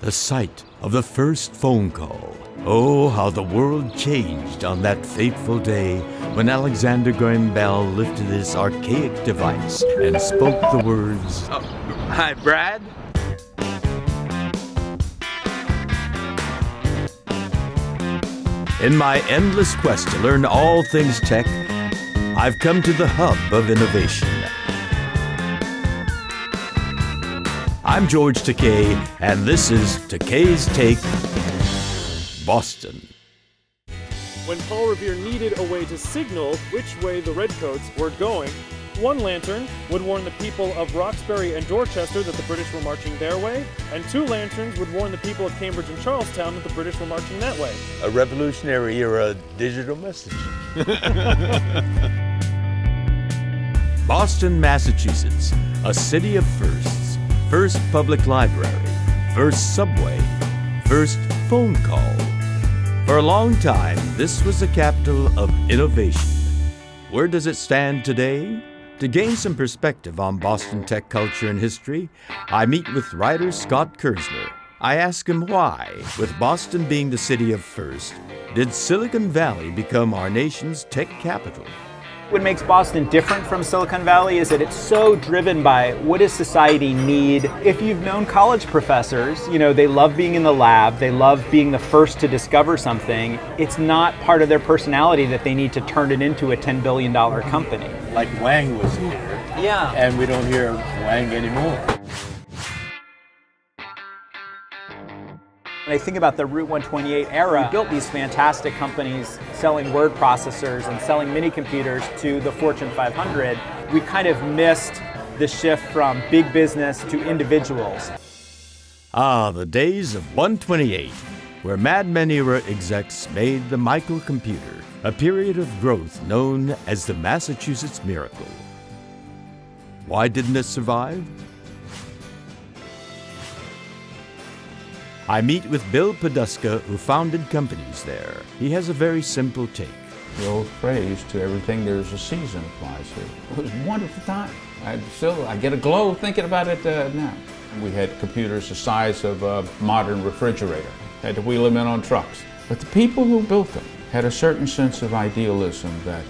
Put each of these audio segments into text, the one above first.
the site of the first phone call. Oh, how the world changed on that fateful day when Alexander Graham Bell lifted this archaic device and spoke the words, Hi, Brad. In my endless quest to learn all things tech, I've come to the hub of innovation. I'm George Takei, and this is Takei's Take, Boston. When Paul Revere needed a way to signal which way the Redcoats were going, one lantern would warn the people of Roxbury and Dorchester that the British were marching their way, and two lanterns would warn the people of Cambridge and Charlestown that the British were marching that way. A Revolutionary Era digital message. Boston, Massachusetts, a city of firsts. First public library, first subway, first phone call. For a long time, this was the capital of innovation. Where does it stand today? To gain some perspective on Boston tech culture and history, I meet with writer Scott Kurtzman. I ask him why, with Boston being the city of first, did Silicon Valley become our nation's tech capital? What makes Boston different from Silicon Valley is that it's so driven by what does society need. If you've known college professors, you know, they love being in the lab, they love being the first to discover something. It's not part of their personality that they need to turn it into a $10 billion company. Like Wang was here. Yeah. And we don't hear Wang anymore. When I think about the Route 128 era, we built these fantastic companies selling word processors and selling mini computers to the Fortune 500. We kind of missed the shift from big business to individuals. Ah, the days of 128, where Mad Men era execs made the microcomputer, a period of growth known as the Massachusetts Miracle. Why didn't it survive? I meet with Bill Podesta, who founded companies there. He has a very simple take. The old phrase, to everything there's a season, applies here. It was a wonderful time. I get a glow thinking about it now. We had computers the size of a modern refrigerator. Had to wheel them in on trucks. But the people who built them had a certain sense of idealism that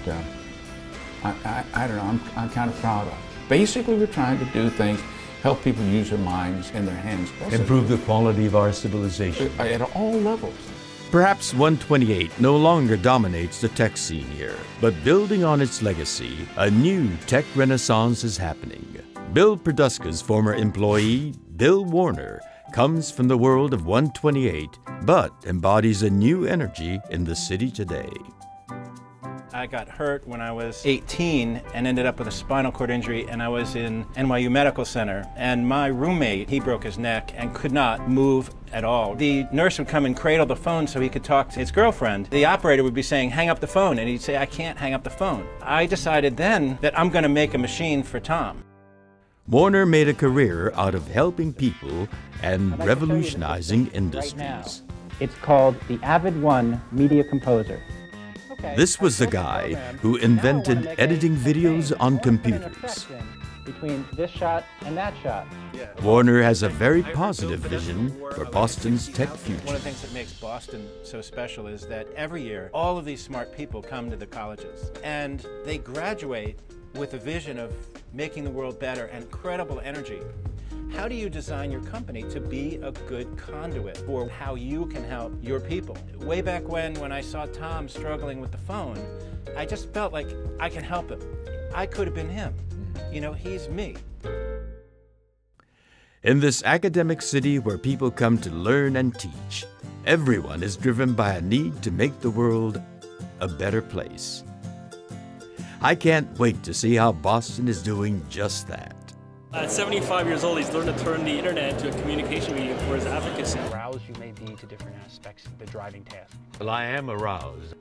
I don't know, I'm kind of proud of. Basically, we're trying to do things, help people use their minds and their hands. Improve the quality of our civilization. At all levels. Perhaps 128 no longer dominates the tech scene here, but building on its legacy, a new tech renaissance is happening. Bill Podesta's former employee, Bill Warner, comes from the world of 128, but embodies a new energy in the city today. I got hurt when I was 18 and ended up with a spinal cord injury, and I was in NYU Medical Center. And my roommate, he broke his neck and could not move at all. The nurse would come and cradle the phone so he could talk to his girlfriend. The operator would be saying, hang up the phone, and he'd say, I can't hang up the phone. I decided then that I'm going to make a machine for Tom. Warner made a career out of helping people and revolutionizing industries. Right now. It's called the Avid One Media Composer. This was the guy who invented editing videos on computers. Between this shot and that shot. Warner has a very positive vision for Boston's tech future. One of the things that makes Boston so special is that every year, all of these smart people come to the colleges, and they graduate with a vision of making the world better and incredible energy. How do you design your company to be a good conduit for how you can help your people? Way back when I saw Tom struggling with the phone, I just felt like I can help him. I could have been him. You know, he's me. In this academic city where people come to learn and teach, everyone is driven by a need to make the world a better place. I can't wait to see how Boston is doing just that. At 75 years old, he's learned to turn the internet into a communication medium for his advocacy. Aroused you may be to different aspects of the driving task. Well, I am aroused.